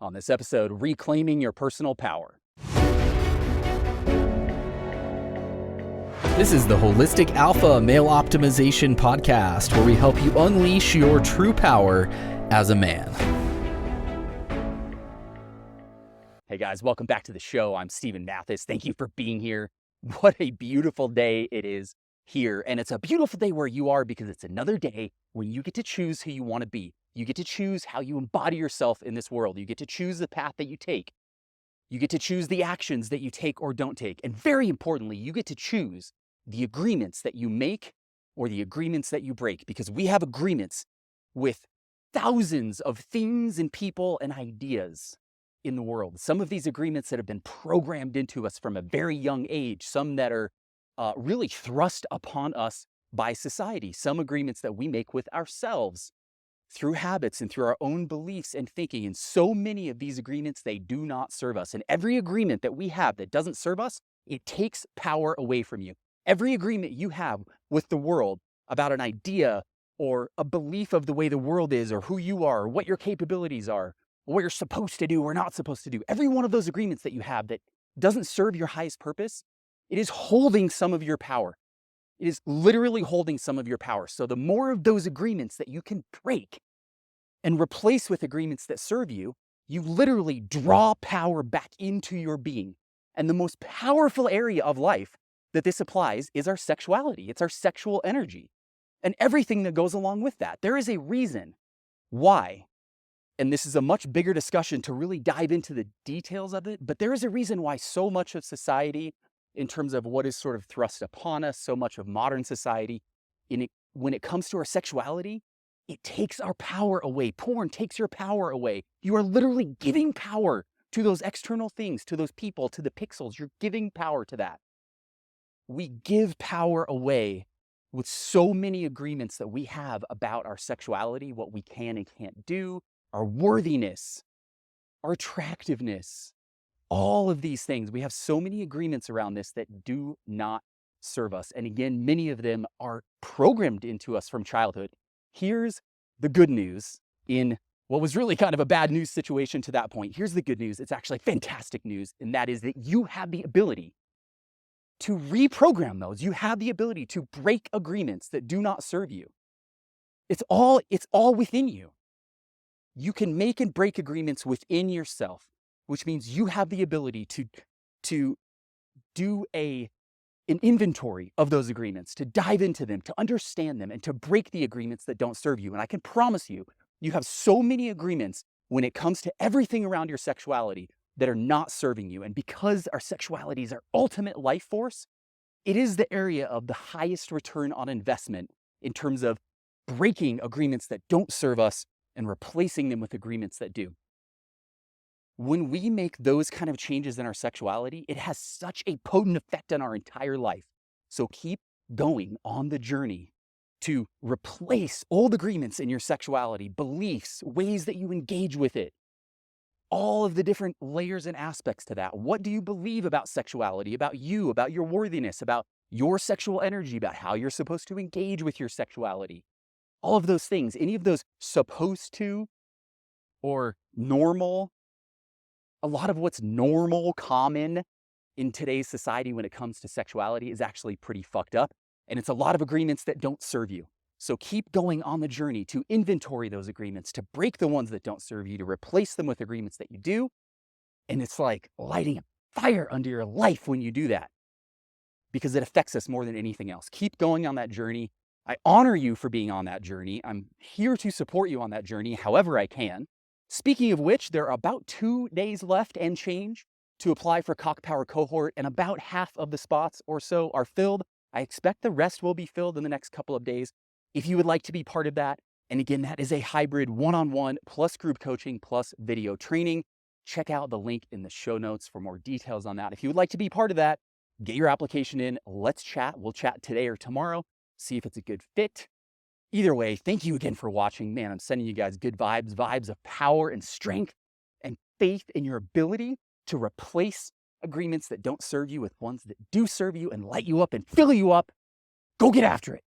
On this episode, reclaiming your personal power. This is the Holistic Alpha Male Optimization Podcast, where we help you unleash your true power as a man. Hey guys, welcome back to the show. I'm Stephen Mathis. Thank you for being here. What a beautiful day it is here. And it's a beautiful day where you are because it's another day when you get to choose who you want to be. You get to choose how you embody yourself in this world. You get to choose the path that you take. You get to choose the actions that you take or don't take. And very importantly, you get to choose the agreements that you make or the agreements that you break, because we have agreements with thousands of things and people and ideas in the world. Some of these agreements that have been programmed into us from a very young age, some that are really thrust upon us by society, some agreements that we make with ourselves through habits and through our own beliefs and thinking. And so many of these agreements, they do not serve us. And every agreement that we have that doesn't serve us, it takes power away from you. Every agreement you have with the world about an idea or a belief of the way the world is, or who you are, or what your capabilities are, or what you're supposed to do or not supposed to do, every one of those agreements that you have that doesn't serve your highest purpose, it is holding some of your power. It is literally holding some of your power. So the more of those agreements that you can break and replace with agreements that serve you, you literally draw power back into your being. And the most powerful area of life that this applies is our sexuality. It's our sexual energy and everything that goes along with that. There is a reason why, and this is a much bigger discussion to really dive into the details of it, but there is a reason why so much of society, in terms of what is sort of thrust upon us, so much of modern society, when it comes to our sexuality, it takes our power away. Porn takes your power away. You are literally giving power to those external things, to those people, to the pixels. You're giving power to that. We give power away with so many agreements that we have about our sexuality, what we can and can't do, our worthiness, our attractiveness, all of these things. We have so many agreements around this that do not serve us. And again, many of them are programmed into us from childhood. Here's the good news in what was really kind of a bad news situation to that point. Here's the good news. It's actually fantastic news. And that is that you have the ability to reprogram those. You have the ability to break agreements that do not serve you. It's all within you. You can make and break agreements within yourself, which means you have the ability to do an inventory of those agreements, to dive into them, to understand them, and to break the agreements that don't serve you. And I can promise you, you have so many agreements when it comes to everything around your sexuality that are not serving you. And because our sexuality is our ultimate life force, it is the area of the highest return on investment in terms of breaking agreements that don't serve us and replacing them with agreements that do. When we make those kind of changes in our sexuality, it has such a potent effect on our entire life. So keep going on the journey to replace old agreements in your sexuality, beliefs, ways that you engage with it, all of the different layers and aspects to that. What do you believe about sexuality, about you, about your worthiness, about your sexual energy, about how you're supposed to engage with your sexuality? All of those things, any of those supposed to or normal, a lot of what's normal, common in today's society when it comes to sexuality is actually pretty fucked up. And it's a lot of agreements that don't serve you. So keep going on the journey to inventory those agreements, to break the ones that don't serve you, to replace them with agreements that you do. And it's like lighting a fire under your life when you do that, because it affects us more than anything else. Keep going on that journey. I honor you for being on that journey. I'm here to support you on that journey however I can. Speaking of which, there are about 2 days left and change to apply for Cock Power Cohort, and about half of the spots or so are filled. I expect the rest will be filled in the next couple of days. If you would like to be part of that, and again, that is a hybrid one-on-one plus group coaching plus video training. Check out the link in the show notes for more details on that. If you would like to be part of that, get your application in. Let's chat. We'll chat today or tomorrow, see if it's a good fit. Either way, thank you again for watching. Man, I'm sending you guys good vibes of power and strength and faith in your ability to replace agreements that don't serve you with ones that do serve you and light you up and fill you up. Go get after it.